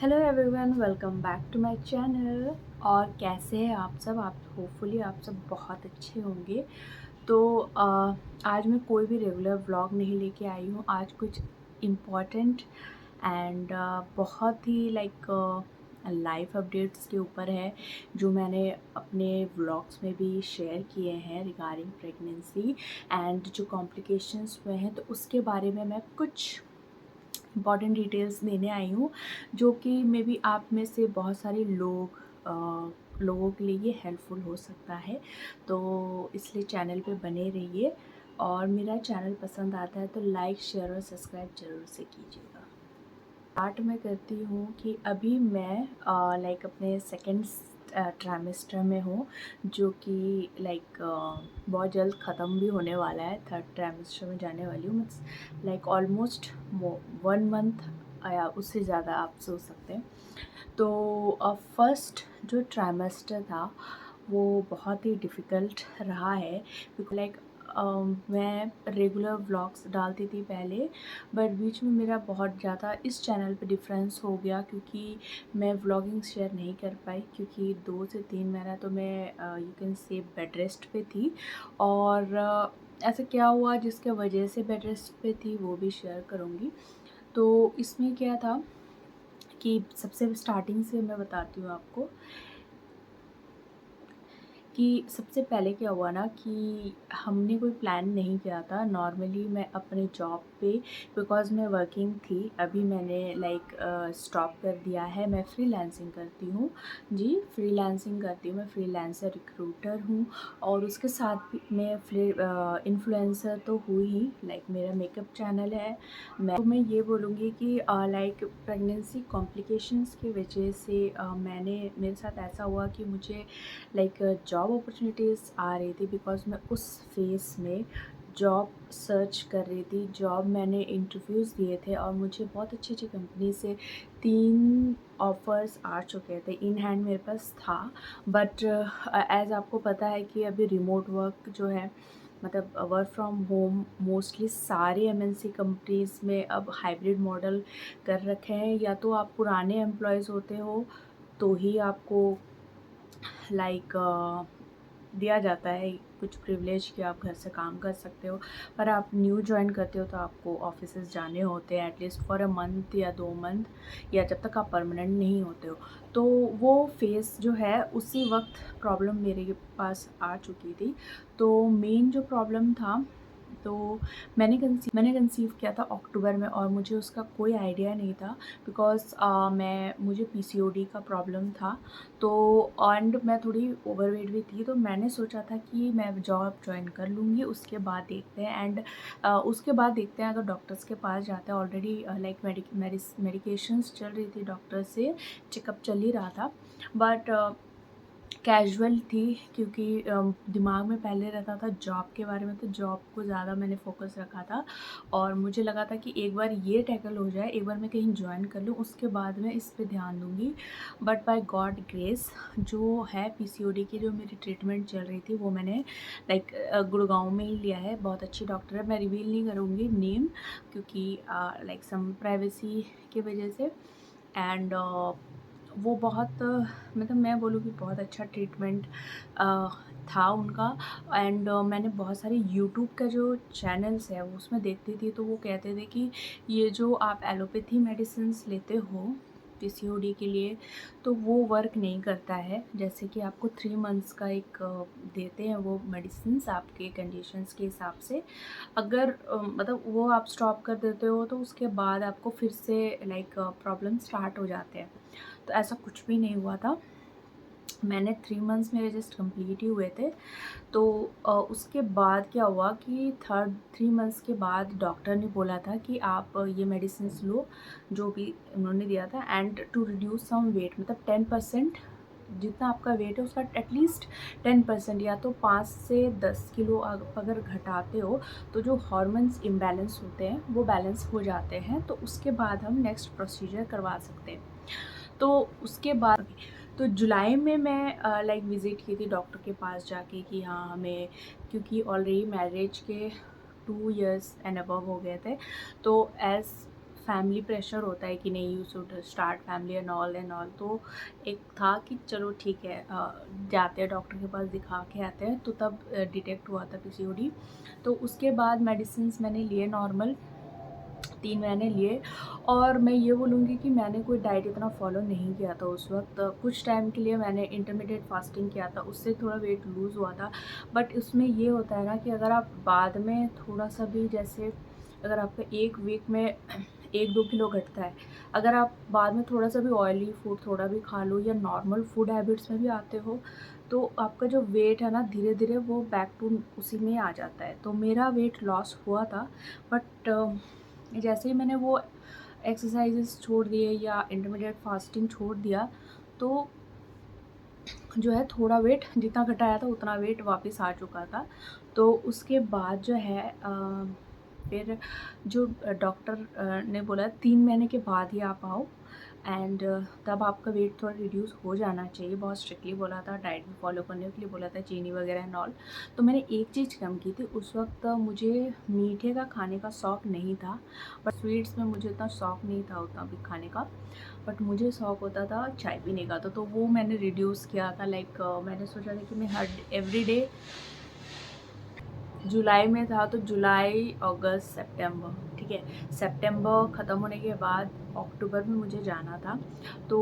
Hello everyone, welcome back to my channel. और कैसे हैं आप सब? आप होपफुली आप सब बहुत अच्छे होंगे। तो आज मैं कोई भी रेगुलर व्लॉग नहीं लेके आई हूँ। आज कुछ इम्पॉर्टेंट एंड बहुत ही लाइफ अपडेट्स के ऊपर है, जो मैंने अपने व्लॉग्स में भी शेयर किए हैं रिगार्डिंग प्रेगनेंसी एंड जो कॉम्प्लिकेशंस हुए हैं, तो उसके बारे में मैं कुछ इम्पॉर्टेंट डिटेल्स देने आई हूँ, जो कि मे बी आप में से बहुत सारे लोगों के लिए ये हेल्पफुल हो सकता है। तो इसलिए चैनल पे बने रहिए, और मेरा चैनल पसंद आता है तो लाइक शेयर और सब्सक्राइब ज़रूर से कीजिएगा। स्टार्ट मैं करती हूँ कि अभी मैं अपने सेकेंड ट्राइमेस्टर में हूँ, जो कि बहुत जल्द ख़त्म भी होने वाला है। थर्ड ट्राइमेस्टर में जाने वाली हूँ। ऑलमोस्ट 1 मंथ या उससे ज़्यादा आप सोच सकते हैं। तो फर्स्ट जो ट्राइमेस्टर था वो बहुत ही डिफ़िकल्ट रहा है, क्योंकि मैं रेगुलर व्लॉग्स डालती थी पहले, बट बीच में मेरा बहुत ज़्यादा इस चैनल पे डिफरेंस हो गया, क्योंकि मैं व्लॉगिंग शेयर नहीं कर पाई, क्योंकि 2 से 3 महीना तो मैं you can say bed rest पे थी। और ऐसा क्या हुआ जिसके वजह से बेड रेस्ट पे थी वो भी शेयर करूँगी। तो इसमें क्या था कि सबसे स्टार्टिंग से मैं बताती हूँ आपको कि सबसे पहले क्या हुआ ना, कि हमने कोई प्लान नहीं किया था। नॉर्मली मैं अपने जॉब पे, बिकॉज़ मैं वर्किंग थी, अभी मैंने स्टॉप कर दिया है। मैं फ्रीलांसिंग करती हूँ। जी, फ्रीलांसिंग करती हूँ। मैं फ्रीलांसर रिक्रूटर हूँ, और उसके साथ भी मैं इन्फ्लुएंसर तो हूँ ही। मेरा मेकअप चैनल है। मैं ये बोलूँगी कि प्रेगनेंसी कॉम्प्लिकेशंस की वजह से मेरे साथ ऐसा हुआ कि मुझे जॉब अपॉर्चुनिटीज़ आ रही थी, बिकॉज़ मैं उस फेज़ में जॉब सर्च कर रही थी। जॉब मैंने इंटरव्यूज़ दिए थे, और मुझे बहुत अच्छी कंपनी से 3 ऑफ़र्स आ चुके थे। इन हैंड मेरे पास था, बट एज़ आपको पता है कि अभी रिमोट वर्क जो है, मतलब वर्क फ्रॉम होम, मोस्टली सारे एमएनसी कंपनीज़ में अब हाइब्रिड मॉडल कर रखे हैं। या तो आप पुराने एम्प्लॉयज़ होते हो तो ही आपको दिया जाता है कुछ प्रिविलेज कि आप घर से काम कर सकते हो। पर आप न्यू जॉइन करते हो तो आपको ऑफिसेज जाने होते हैं, एटलीस्ट फॉर अ मंथ या 2 मंथ, या जब तक आप परमानेंट नहीं होते हो। तो वो फेज़ जो है, उसी वक्त प्रॉब्लम मेरे पास आ चुकी थी। तो मेन जो प्रॉब्लम था, तो मैंने कंसीव किया था अक्टूबर में, और मुझे उसका कोई आइडिया नहीं था, बिकॉज़ मुझे पीसीओडी का प्रॉब्लम था। तो एंड मैं थोड़ी ओवरवेट भी थी, तो मैंने सोचा था कि मैं जॉब जॉइन कर लूँगी, उसके बाद देखते हैं। एंड उसके बाद देखते हैं, अगर डॉक्टर्स के पास जाते हैं। ऑलरेडी मेडिकेशंस चल रही थी, डॉक्टर से चेकअप चल ही रहा था, बट कैजुअल थी, क्योंकि दिमाग में पहले रहता था जॉब के बारे में, तो जॉब को ज़्यादा मैंने फोकस रखा था। और मुझे लगा था कि एक बार ये टैकल हो जाए, एक बार मैं कहीं ज्वाइन कर लूँ, उसके बाद मैं इस पे ध्यान दूँगी। बट बाय गॉड ग्रेस, जो है पीसीओडी की जो मेरी ट्रीटमेंट चल रही थी, वो मैंने गुड़गांव में ही लिया है। बहुत अच्छी डॉक्टर है, मैं रिवील नहीं करूँगी नेम, क्योंकि सम प्राइवेसी की वजह से। एंड वो बहुत मतलब मैं बोलूँ कि बहुत अच्छा ट्रीटमेंट था उनका। एंड मैंने बहुत सारे यूट्यूब का जो चैनल्स है, वो उसमें देखती थी, तो वो कहते थे कि ये जो आप एलोपैथी मेडिसिन्स लेते हो पीसीओडी के लिए, तो वो वर्क नहीं करता है। जैसे कि आपको 3 मंथ्स का देते हैं वो मेडिसिन्स, आपके कंडीशंस के हिसाब से। अगर मतलब वो आप स्टॉप कर देते हो, तो उसके बाद आपको फिर से प्रॉब्लम स्टार्ट हो जाते हैं। तो ऐसा कुछ भी नहीं हुआ था। मैंने 3 मंथ्स मेरे जस्ट कंप्लीट ही हुए थे। तो उसके बाद क्या हुआ कि 3 मंथ्स के बाद डॉक्टर ने बोला था कि आप ये मेडिसिन्स लो, जो भी उन्होंने दिया था, and to reduce some weight, मतलब 10%, जितना आपका वेट है उसका एटलीस्ट 10%, या तो 5 से 10 किलो अगर घटाते हो, तो जो हॉर्मोन्स इम्बैलेंस होते हैं वो बैलेंस हो जाते हैं। तो उसके बाद हम नेक्स्ट प्रोसीजर करवा सकते हैं। तो उसके बाद तो जुलाई में मैं विज़िट की थी डॉक्टर के पास जाके, कि हाँ हमें, क्योंकि ऑलरेडी मैरिज के 2 इयर्स एंड अबव हो गए थे, तो एज़ फैमिली प्रेशर होता है कि नहीं, you should start family and all. तो एक था कि चलो ठीक है, जाते हैं डॉक्टर के पास, दिखा के आते हैं। तो तब डिटेक्ट हुआ था पीसीओडी। तो उसके बाद मेडिसिन मैंने लिए नॉर्मल 3 महीने लिए। और मैं ये बोलूँगी कि मैंने कोई डाइट इतना फॉलो नहीं किया था उस वक्त। कुछ टाइम के लिए मैंने इंटरमीडिएट फास्टिंग किया था, उससे थोड़ा वेट लूज़ हुआ था। बट उसमें ये होता है ना कि अगर आप बाद में थोड़ा सा भी, जैसे अगर आपका एक वीक में 1-2 किलो घटता है, अगर आप बाद में थोड़ा सा भी ऑयली फूड थोड़ा भी खा लो या नॉर्मल फूड हैबिट्स में भी आते हो, तो आपका जो वेट है ना धीरे धीरे वो बैक टू उसी में आ जाता है। तो मेरा वेट लॉस हुआ था। बट जैसे ही मैंने वो एक्सरसाइजेस छोड़ दिए या इंटरमीडिएट फास्टिंग छोड़ दिया, तो जो है थोड़ा वेट जितना घटाया था उतना वेट वापस आ चुका था। तो उसके बाद जो है फिर जो डॉक्टर ने बोला 3 महीने के बाद ही आप आओ, एंड तब आपका वेट थोड़ा रिड्यूस हो जाना चाहिए। बहुत स्ट्रिक्टली बोला था, डाइट भी फॉलो करने के लिए बोला था, चीनी वगैरह एंड ऑल। तो मैंने एक चीज़ कम की थी उस वक्त, मुझे मीठे का खाने का शौक़ नहीं था। बट स्वीट्स में मुझे इतना शौक़ नहीं था उतना भी खाने का। बट मुझे शौक़ होता था चाय पीने का। तो वो मैंने रिड्यूस किया था। लाइक मैंने सोचा था कि मैं हर एवरी डे, जुलाई में था तो जुलाई, अगस्त, सितंबर, ठीक है, सितंबर ख़त्म होने के बाद अक्टूबर में मुझे जाना था। तो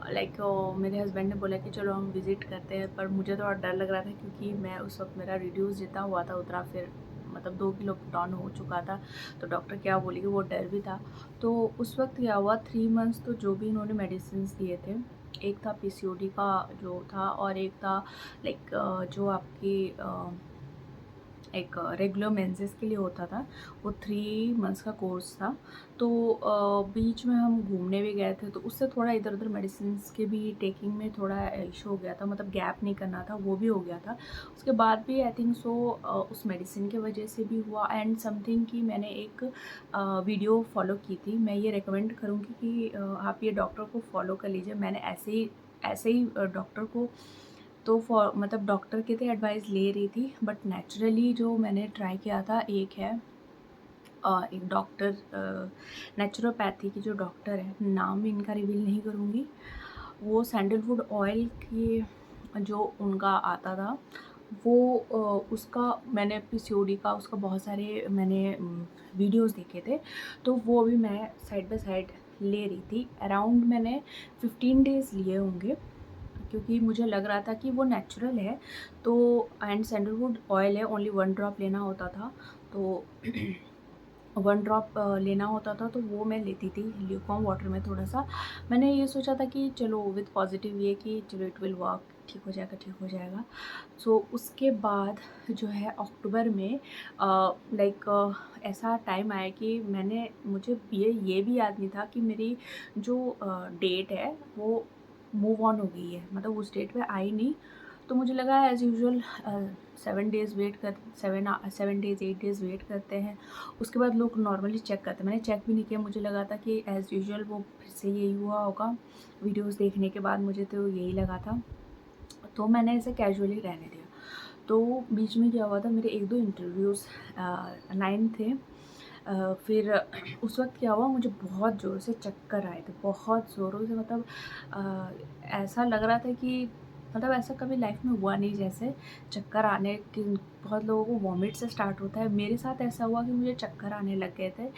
लाइक मेरे हस्बैंड ने बोला कि चलो हम विज़िट करते हैं। पर मुझे थोड़ा डर लग रहा था क्योंकि मैं उस वक्त मेरा रिड्यूस जितना हुआ था उतना फिर मतलब 2 किलो डाउन हो चुका था। तो डॉक्टर क्या बोलेगी वो डर भी था। तो उस वक्त क्या हुआ, 3 मंथ्स तो जो भी इन्होंने मेडिसिन दिए थे, एक था पीसीओडी का जो था, और एक था लाइक जो आपकी एक रेगुलर मेंसेस के लिए होता था। वो 3 मंथ्स का कोर्स था। तो बीच में हम घूमने भी गए थे, तो उससे थोड़ा इधर उधर मेडिसिन के भी टेकिंग में थोड़ा इशू हो गया था, मतलब गैप नहीं करना था, वो भी हो गया था। उसके बाद भी आई थिंक सो उस मेडिसिन की वजह से भी हुआ। एंड समथिंग कि मैंने एक वीडियो फॉलो की थी। मैं ये रिकमेंड करूँगी कि आप ये डॉक्टर को फॉलो कर लीजिए। मैंने ऐसे ही डॉक्टर को तो मतलब डॉक्टर की तो एडवाइस ले रही थी, बट नेचुरली जो मैंने ट्राई किया था, एक है एक डॉक्टर, नेचुरोपैथी की जो डॉक्टर है, नाम भी इनका रिवील नहीं करूँगी। वो सैंडलवुड ऑयल की जो उनका आता था, वो उसका मैंने पीसीओडी का उसका बहुत सारे मैंने वीडियोस देखे थे। तो वो भी मैं साइड बाय साइड ले रही थी। अराउंड मैंने 15 डेज़ लिए होंगे, क्योंकि मुझे लग रहा था कि वो नेचुरल है। तो एंड सैंडलवुड ऑयल है, ओनली 1 ड्रॉप लेना होता था। तो 1 ड्रॉप लेना होता था, तो वो मैं लेती थी ल्यूकवार्म वाटर में थोड़ा सा। मैंने ये सोचा था कि चलो विद पॉजिटिव ये कि चलो इट विल वर्क, ठीक हो जाएगा, ठीक हो जाएगा। सो उसके बाद जो है अक्टूबर में ऐसा टाइम आया कि मुझे ये भी याद नहीं था कि मेरी जो डेट है वो मूव ऑन हो गई है, मतलब उस डेट पे आई नहीं। तो मुझे लगा as usual 7 days 8 days wait करते हैं। उसके बाद लोग नॉर्मली चेक करते हैं। मैंने चेक भी नहीं किया, मुझे लगा था कि एज़ यूजुअल वो फिर से यही हुआ होगा। वीडियोज़ देखने के बाद मुझे तो यही लगा था, तो मैंने इसे कैजुअली रहने दिया। तो बीच में क्या हुआ था, मेरे 1-2 इंटरव्यूज़ 9 थे। फिर उस वक्त क्या हुआ, मुझे बहुत ज़ोर से चक्कर आए थे, बहुत ज़ोरों से, मतलब ऐसा लग रहा था कि मतलब ऐसा कभी लाइफ में हुआ नहीं। जैसे चक्कर आने की, बहुत लोगों को वॉमिट से स्टार्ट होता है, मेरे साथ ऐसा हुआ कि मुझे चक्कर आने लग गए थे।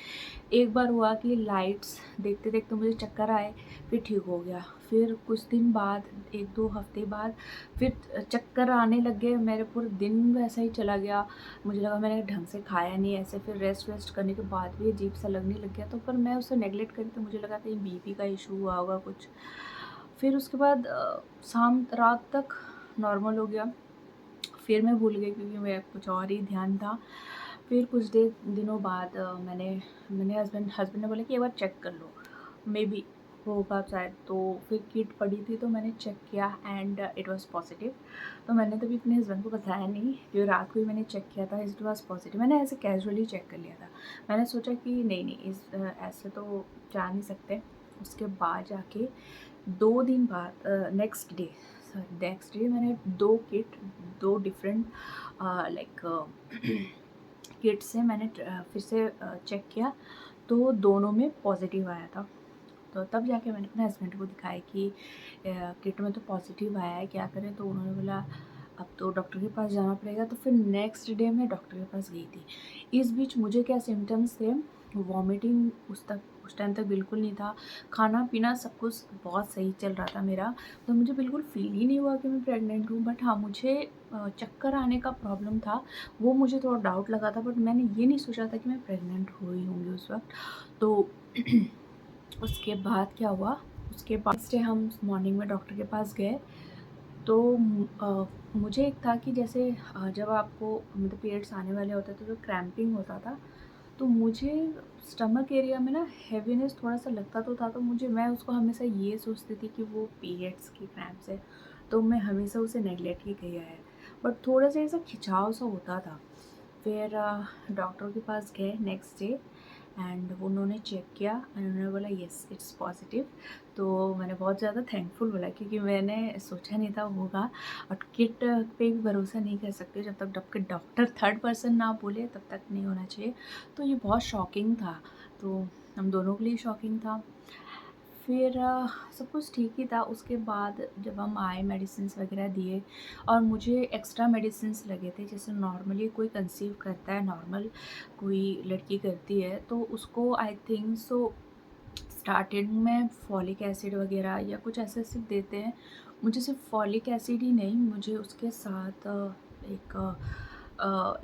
एक बार हुआ कि लाइट्स देखते देखते मुझे चक्कर आए, फिर ठीक हो गया। फिर कुछ दिन बाद, 1-2 हफ्ते बाद फिर चक्कर आने लग गए। मेरे पूरे दिन वैसा ही चला गया। मुझे लगा मैंने ढंग से खाया नहीं, ऐसे फिर रेस्ट वेस्ट करने के बाद भी अजीब सा लगने लग गया। तो पर मैं उसे नेगलेक्ट करी, तो मुझे लगा था ये बीपी का इशू हुआ होगा कुछ। फिर उसके बाद शाम रात तक नॉर्मल हो गया। फिर मैं भूल गई क्योंकि मेरा कुछ और ही ध्यान था। फिर कुछ दिनों बाद मैंने हस्बैंड ने बोला कि एक बार चेक कर लो, मे बी होगा शायद। तो फिर किट पड़ी थी, तो मैंने चेक किया एंड इट वाज पॉजिटिव। तो मैंने तभी अपने हस्बैंड को बताया नहीं, क्योंकि रात को ही मैंने चेक किया था, इट वाज पॉजिटिव। मैंने ऐसे कैजुअली चेक कर लिया था। मैंने सोचा कि नहीं ऐसे तो जा नहीं सकते। उसके बाद जाके 2 दिन बाद नेक्स्ट डे मैंने 2 डिफरेंट लाइक किट से मैंने फिर से चेक किया। तो दोनों में पॉज़िटिव आया था। तो तब जाके मैंने अपने हस्बैंड को दिखाया कि किट में तो पॉज़िटिव आया है, क्या करें? तो उन्होंने बोला अब तो डॉक्टर के पास जाना पड़ेगा। तो फिर नेक्स्ट डे मैं डॉक्टर के पास गई थी। इस बीच मुझे क्या सिम्पटम्स थे, वॉमिटिंग उस टाइम तक बिल्कुल नहीं था। खाना-पीना सब कुछ बहुत सही चल रहा था मेरा, तो मुझे बिल्कुल फ़ील ही नहीं हुआ कि मैं प्रेग्नेंट हूँ। बट हाँ, मुझे चक्कर आने का प्रॉब्लम था, वो मुझे थोड़ा डाउट लगा था, बट मैंने ये नहीं सोचा था कि मैं प्रेग्नेंट हुई होंगी उस वक़्त। तो उसके बाद क्या हुआ, उसके बाद नेक्स्ट डे हम मॉर्निंग में डॉक्टर के पास गए। तो मुझे एक था कि जैसे जब आपको मतलब पीरियड्स आने वाले होते हैं तो जो क्रैम्पिंग होता था, तो मुझे स्टमक एरिया में ना हेवीनेस थोड़ा-सा लगता तो था, तो मैं उसको हमेशा ये सोचती थी कि वो पीरियड्स की क्रैम्प्स है, तो मैं हमेशा उसे नेगलेक्ट ही किया है। बट थोड़ा-सा ऐसा खिंचाव-सा होता था। फिर डॉक्टर के पास गए नेक्स्ट डे एंड उन्होंने चेक किया एंड उन्होंने बोला येस इट्स पॉजिटिव। तो मैंने बहुत ज़्यादा थैंकफुल बोला, क्योंकि मैंने सोचा नहीं था होगा। और किट पे भी भरोसा नहीं कर सकते, जब तक डॉक्टर थर्ड पर्सन ना बोले तब तक नहीं होना चाहिए। तो ये बहुत शॉकिंग था, तो हम दोनों के लिए शॉकिंग था। फिर सब कुछ ठीक ही था। उसके बाद जब हम आए, मेडिसिन्स वगैरह दिए और मुझे एक्स्ट्रा मेडिसिन्स लगे थे, जैसे नॉर्मली कोई कंसीव करता है, नॉर्मल कोई लड़की करती है तो उसको आई थिंक सो स्टार्टिंग में फॉलिक एसिड वगैरह या कुछ ऐसे देते हैं। मुझे सिर्फ फॉलिक एसिड ही नहीं, मुझे उसके साथ एक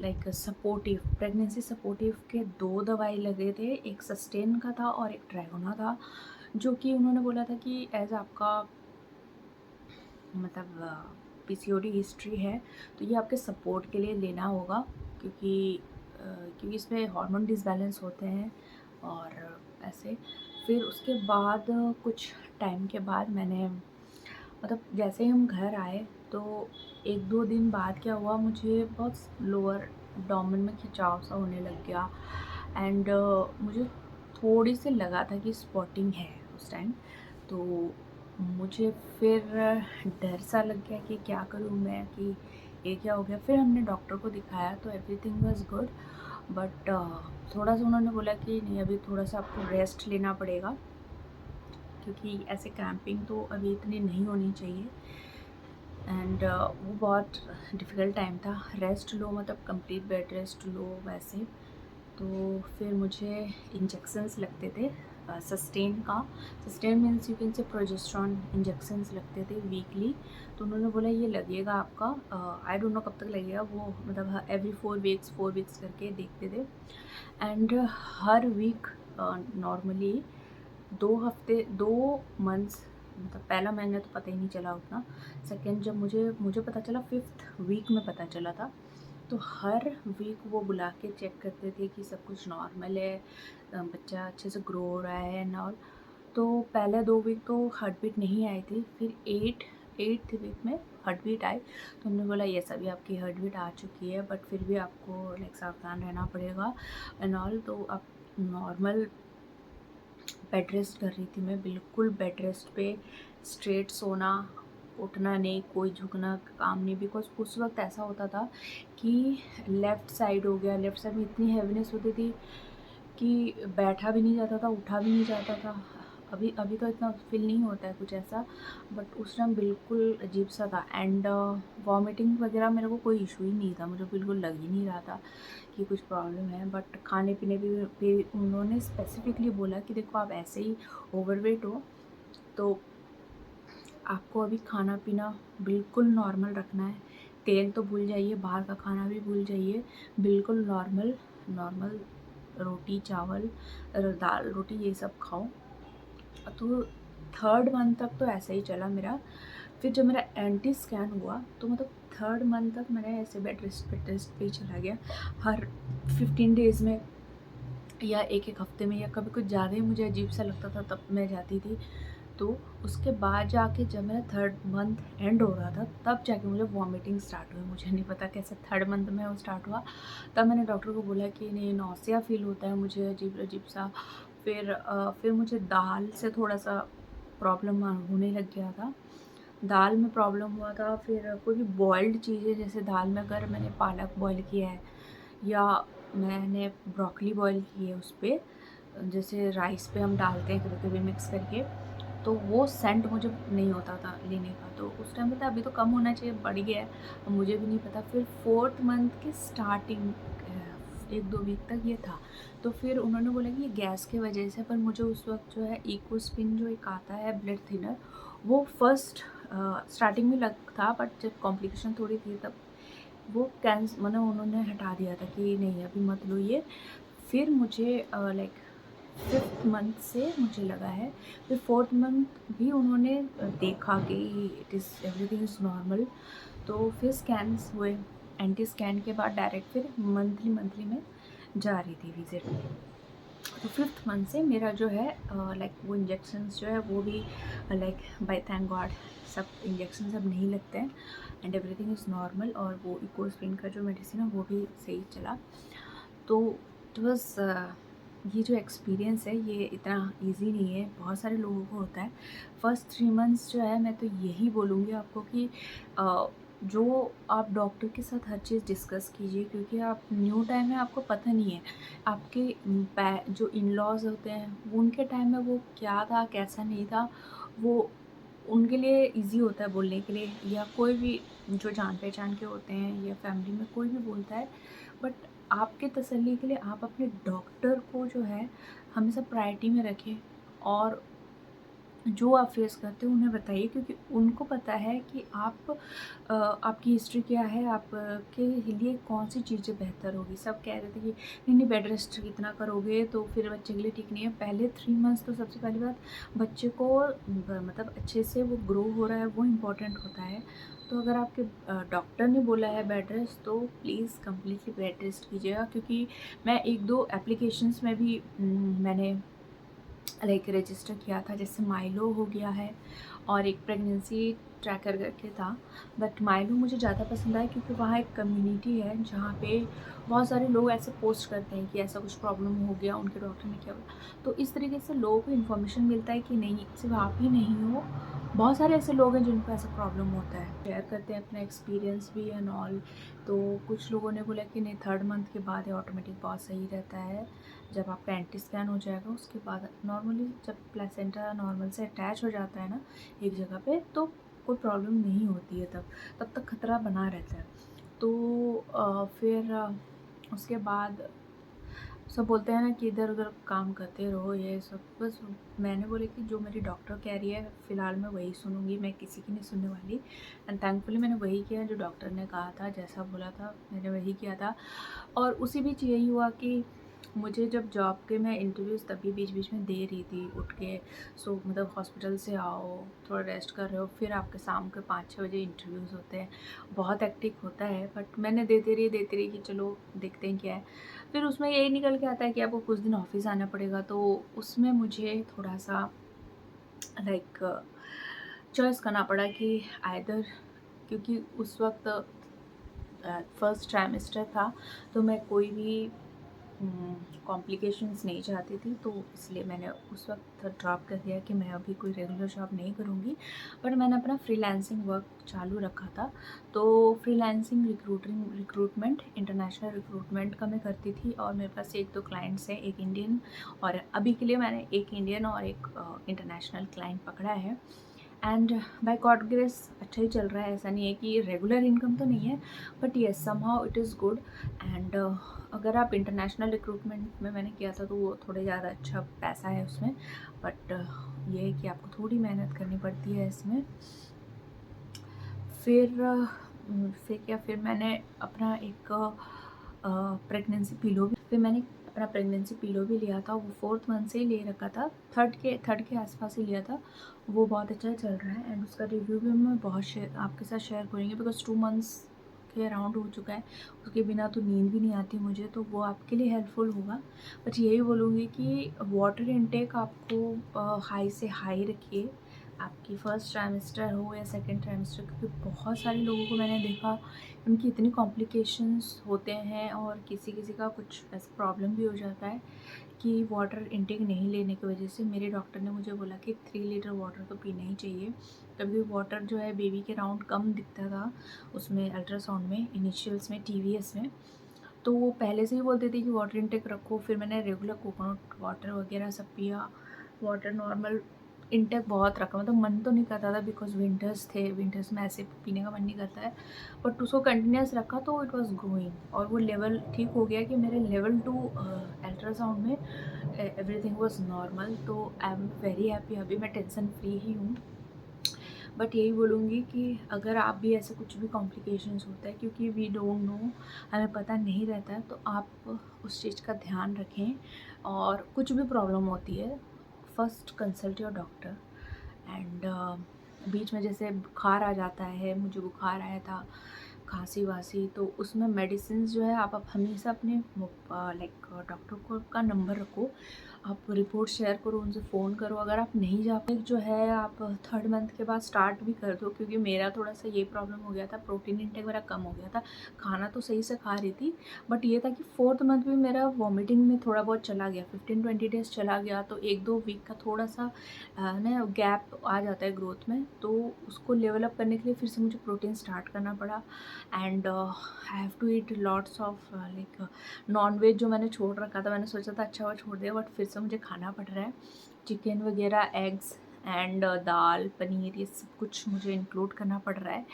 लाइक सपोर्टिव, प्रेगनेंसी सपोर्टिव के 2 दवाई लगे थे। एक सस्टेन का था और एक ड्रैगोना था, जो कि उन्होंने बोला था कि एज़ आपका मतलब पीसीओडी हिस्ट्री है, तो ये आपके सपोर्ट के लिए लेना होगा, क्योंकि क्योंकि इसमें हार्मोन डिसबैलेंस होते हैं और ऐसे। फिर उसके बाद कुछ टाइम के बाद मैंने मतलब जैसे ही हम घर आए तो 1-2 दिन बाद क्या हुआ, मुझे बहुत लोअर एब्डोमेन में खिंचाव सा होने लग गया एंड मुझे थोड़ी सी लगा था कि स्पॉटिंग है उस टाइम। तो मुझे फिर डर सा लग गया कि क्या करूँ मैं, कि ये क्या हो गया। फिर हमने डॉक्टर को दिखाया तो एवरीथिंग वाज गुड, बट थोड़ा सा उन्होंने बोला कि नहीं अभी थोड़ा सा आपको रेस्ट लेना पड़ेगा, क्योंकि ऐसे क्रैम्पिंग तो अभी इतनी नहीं होनी चाहिए। एंड वो बहुत डिफ़िकल्ट टाइम था। रेस्ट लो मतलब कंप्लीट बेड रेस्ट लो वैसे। तो फिर मुझे इंजेक्शंस लगते थे सस्टेन का। Sustain means you can say progesterone injections लगते थे वीकली। तो उन्होंने बोला ये लगेगा आपका, आई डोंट नो कब तक लगेगा, वो मतलब एवरी 4 वीक्स करके देखते थे। एंड हर वीक नॉर्मली 2 हफ्ते 2 मंथ्स, मतलब पहला महीने तो पता ही नहीं चला उतना। सेकंड जब मुझे पता चला 5th वीक में पता चला था। तो हर वीक वो बुला के चेक करते थे कि सब कुछ नॉर्मल है, बच्चा अच्छे से ग्रो हो रहा है एंड ऑल। तो पहले 2 वीक तो हार्ट बीट नहीं आई थी, फिर 8th वीक में हार्ट बीट आई। तो उन्होंने बोला ये सभी आपकी हार्ट बीट आ चुकी है, बट फिर भी आपको लाइक सावधान रहना पड़ेगा एंड ऑल। तो अब नॉर्मल बेड रेस्ट कर रही थी मैं, बिल्कुल बेड रेस्ट पे स्ट्रेट सोना, उठना नहीं, कोई झुकना काम नहीं। बिकॉज उस वक्त ऐसा होता था कि लेफ़्ट साइड हो गया, लेफ़्ट साइड में इतनी हैवीनेस होती थी कि बैठा भी नहीं जाता था, उठा भी नहीं जाता था। अभी अभी तो इतना फील नहीं होता है कुछ ऐसा, बट उस टाइम बिल्कुल अजीब सा था। एंड वॉमिटिंग वगैरह मेरे को कोई इशू ही नहीं था, मुझे बिल्कुल लग ही नहीं रहा था कि कुछ प्रॉब्लम है। बट खाने पीने भी उन्होंने स्पेसिफिकली बोला कि देखो आप ऐसे ही ओवरवेट हो, तो आपको अभी खाना पीना बिल्कुल नॉर्मल रखना है। तेल तो भूल जाइए, बाहर का खाना भी भूल जाइए, बिल्कुल नॉर्मल नॉर्मल रोटी चावल दाल रोटी ये सब खाओ। तो 3rd मंथ तक तो ऐसा ही चला मेरा। फिर जब मेरा एंटी स्कैन हुआ तो मतलब 3rd मंथ तक मैंने ऐसे बेड रेस्ट पे ही चला गया। हर 15 डेज़ में या एक हफ्ते में या कभी कुछ ज़्यादा ही मुझे अजीब सा लगता था तब मैं जाती थी। तो उसके बाद जाके जब मेरा 3rd मंथ एंड हो रहा था तब जाके मुझे वॉमिटिंग स्टार्ट हुई। मुझे नहीं पता कैसे 3rd मंथ में वो स्टार्ट हुआ। तब मैंने डॉक्टर को बोला कि नहीं नौसिया फील होता है मुझे, अजीब अजीब सा। फिर मुझे दाल से थोड़ा सा प्रॉब्लम होने लग गया था। दाल में प्रॉब्लम हुआ था। फिर कोई भी बॉइल्ड चीज़ें, जैसे दाल में अगर मैंने पालक बॉयल किया है या मैंने ब्रोकली बॉयल की है उस पर, जैसे राइस पे हम डालते हैं कभी कभी मिक्स करके, तो वो सेंट मुझे नहीं होता था लेने का। तो उस टाइम पता अभी तो कम होना चाहिए, बढ़ गया है, अब मुझे भी नहीं पता। फिर 4th मंथ के स्टार्टिंग 1-2 वीक तक ये था। तो फिर उन्होंने बोला कि ये गैस की वजह से, पर मुझे उस वक्त जो है इकोस्पिन जो एक आता है ब्लड थिनर, वो फर्स्ट स्टार्टिंग में लग था, बट जब कॉम्प्लिकेशन थोड़ी थी तब वो मतलब उन्होंने हटा दिया था कि नहीं अभी मत लो ये। फिर मुझे लाइक 5th मंथ से मुझे लगा है। फिर 4th मंथ भी उन्होंने देखा कि it is everything is normal. तो फिर स्कैन्स हुए, एंटी स्कैन के बाद डायरेक्ट फिर मंथली मंथली में जा रही थी विज़िट। तो 5th मंथ से मेरा जो है लाइक वो इंजेक्शंस जो है वो भी लाइक बाय थैंक गॉड सब इंजेक्शन अब नहीं लगते हैं एंड एवरीथिंग इज़ नॉर्मल। और वो इकोस्प्रिन का जो मेडिसिन है वो भी सही चला। तो इट वाज ये जो एक्सपीरियंस है ये इतना इजी नहीं है, बहुत सारे लोगों को होता है। फर्स्ट 3 मंथ्स जो है मैं तो यही बोलूँगी आपको कि जो आप डॉक्टर के साथ हर चीज़ डिस्कस कीजिए, क्योंकि आप न्यू टाइम में आपको पता नहीं है आपके जो इन लॉज होते हैं वो उनके टाइम में वो क्या था कैसा नहीं था, वो उनके लिए इजी होता है बोलने के लिए, या कोई भी जो जान पहचान के होते हैं या फैमिली में कोई भी बोलता है। बट आपके तसल्ली के लिए आप अपने डॉक्टर को जो है हमेशा प्रायोरिटी में रखें, और जो आप फेस करते हो उन्हें बताइए, क्योंकि उनको पता है कि आपकी हिस्ट्री क्या है, आपके लिए कौन सी चीज़ें बेहतर होगी। सब कह रहे थे कि नहीं नहीं बेड रेस्ट इतना करोगे तो फिर बच्चे के लिए ठीक नहीं है। पहले 3 मंथ्स तो सबसे पहली बात बच्चे को मतलब अच्छे से वो ग्रो हो रहा है वो इम्पोर्टेंट होता है। तो अगर आपके डॉक्टर ने बोला है बेड रेस्ट तो प्लीज़ कम्प्लीटली बेड रेस्ट कीजिएगा। क्योंकि मैं 1-2 एप्लीकेशंस में भी मैंने लाइक रजिस्टर किया था, जैसे माइलो हो गया है और एक प्रेगनेंसी ट्रैकर करके था। बट माइलो मुझे ज़्यादा पसंद आया क्योंकि वहाँ एक कम्युनिटी है जहाँ पे बहुत सारे लोग ऐसे पोस्ट करते हैं कि ऐसा कुछ प्रॉब्लम हो गया, उनके डॉक्टर ने क्या बोला। तो इस तरीके से लोगों को इन्फॉर्मेशन मिलता है कि नहीं सिर्फ आप ही नहीं हो, बहुत सारे ऐसे लोग हैं जिनको ऐसा प्रॉब्लम होता है, शेयर करते हैं अपना एक्सपीरियंस भी एंड ऑल। तो कुछ लोगों ने बोला कि नहीं 3rd मंथ के बाद ये ऑटोमेटिक बहुत सही रहता है, जब आपका एंटी स्कैन हो जाएगा उसके बाद नॉर्मली जब प्लेसेंटा नॉर्मल से अटैच हो जाता है ना एक जगह पे, तो कोई प्रॉब्लम नहीं होती है। तब तक खतरा बना रहता है। तो फिर उसके बाद सब बोलते हैं ना कि इधर उधर काम करते रहो ये सब, बस मैंने बोले कि जो मेरी डॉक्टर कह रही है फ़िलहाल मैं वही सुनूंगी, मैं किसी की नहीं सुनने वाली। एंड थैंकफुली मैंने वही किया जो डॉक्टर ने कहा था, जैसा बोला था मैंने वही किया था। और उसी बीच यही हुआ कि मुझे जब जॉब के मैं इंटरव्यूज़ तभी बीच बीच में दे रही थी उठ के। सो मतलब हॉस्पिटल से आओ, थोड़ा रेस्ट कर रहे हो, फिर आपके शाम के 5-6 बजे इंटरव्यूज़ होते हैं, बहुत एक्टिक होता है। बट मैंने देती रही कि चलो देखते हैं क्या है। फिर उसमें यही निकल के आता है कि आपको कुछ दिन ऑफिस आना पड़ेगा, तो उसमें मुझे थोड़ा सा लाइक चॉइस करना पड़ा कि आइदर, क्योंकि उस वक्त फर्स्ट ट्राइमेस्टर था तो मैं कोई भी कॉम्प्लिकेशंस नहीं चाहती थी, तो इसलिए मैंने उस वक्त ड्रॉप कर दिया कि मैं अभी कोई रेगुलर जॉब नहीं करूँगी। बट मैंने अपना फ्रीलांसिंग वर्क चालू रखा था। तो फ्रीलांसिंग रिक्रूटमेंट इंटरनेशनल रिक्रूटमेंट का मैं करती थी, और मेरे पास 1-2 क्लाइंट्स हैं, एक इंडियन, और अभी के लिए मैंने एक इंडियन और एक इंटरनेशनल क्लाइंट पकड़ा है। एंड बाय गॉड ग्रेस अच्छा ही चल रहा है, ऐसा नहीं है कि रेगुलर इनकम तो नहीं है, but yes somehow it is good. And अगर आप इंटरनेशनल रिक्रूटमेंट में मैंने किया था तो वो थोड़े ज़्यादा अच्छा पैसा है उसमें, बट ये है कि आपको थोड़ी मेहनत करनी पड़ती है इसमें। फिर मैंने अपना एक प्रेगनेंसी पिलो भी, लिया था, वो 4th मंथ से ही ले रखा था, थर्ड के आसपास ही लिया था। वो बहुत अच्छा चल रहा है एंड उसका रिव्यू भी मैं बहुत आपके साथ शेयर करूँगी, बिकॉज 2 मंथ्स के अराउंड हो चुका है। उसके बिना तो नींद भी नहीं आती मुझे, तो वो आपके लिए हेल्पफुल होगा। बट यही बोलूँगी कि वाटर इनटेक आपको हाई से हाई रखिए, आपकी फर्स्ट ट्राइमेस्टर हो या सेकंड ट्राइमेस्टर, क्योंकि बहुत सारे लोगों को मैंने देखा उनकी इतनी कॉम्प्लिकेशंस होते हैं, और किसी किसी का कुछ ऐसा प्रॉब्लम भी हो जाता है कि वाटर इनटेक नहीं लेने की वजह से। मेरे डॉक्टर ने मुझे बोला कि 3 लीटर वाटर तो पीना ही चाहिए। कभी वाटर जो है बेबी के राउंड कम दिखता था उसमें अल्ट्रासाउंड में, इनिशियल्स में, टीवीएस में। तो वो पहले से ही बोलती थी कि वाटर इनटेक रखो, फिर मैंने रेगुलर कोकोनट वाटर वगैरह सब पिया, वाटर नॉर्मल इनटेक बहुत रखा, मतलब मन तो नहीं करता था बिकॉज विंटर्स थे, विंटर्स में ऐसे पीने का मन नहीं करता है, बट उसको कंटिन्यूस रखा तो इट वाज ग्रोइंग और वो लेवल ठीक हो गया कि मेरे लेवल 2 अल्ट्रासाउंड में एवरीथिंग वाज नॉर्मल। तो आई एम वेरी हैप्पी, अभी मैं टेंशन फ्री ही हूँ। बट यही बोलूँगी कि अगर आप भी ऐसे कुछ भी कॉम्प्लिकेशंस होता है, क्योंकि वी डोंट नो, हमें पता नहीं रहता है, तो आप उस चीज़ का ध्यान रखें। और कुछ भी प्रॉब्लम होती है, first consult your doctor. And बीच में जैसे बुखार आ जाता है, मुझे बुखार आया था, खांसी वासी, तो उसमें मेडिसिन जो है आप हमेशा अपने लाइक डॉक्टर को का नंबर रखो, आप रिपोर्ट शेयर करो, उनसे फ़ोन करो। अगर आप नहीं जा पाए जो है, आप 3rd मंथ के बाद स्टार्ट भी कर दो, क्योंकि मेरा थोड़ा सा ये प्रॉब्लम हो गया था, प्रोटीन इंटेक मेरा कम हो गया था, खाना तो सही से खा रही थी, बट ये था कि 4th मंथ में मेरा वॉमिटिंग में थोड़ा बहुत चला गया, 15-20 डेज़ चला गया, तो 1-2 वीक का थोड़ा सा ना गैप आ जाता है ग्रोथ में, तो उसको लेवल अप करने के लिए फिर से मुझे प्रोटीन स्टार्ट करना पड़ा। And I have to eat lots of like non veg जो मैंने छोड़ रखा था, मैंने सोचा था अच्छा वो छोड़ दिया, बट फिर से मुझे खाना पड़ रहा है, चिकन वगैरह, एग्स एंड दाल पनीर, ये सब कुछ मुझे इंक्लूड करना पड़ रहा है,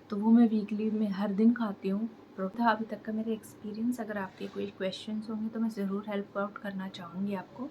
तो वो मैं वीकली में हर दिन खाती हूँ। था अभी तक का मेरा एक्सपीरियंस। अगर आपके कोई क्वेश्चंस होंगे तो मैं ज़रूर हेल्प आउट करना चाहूँगी आपको।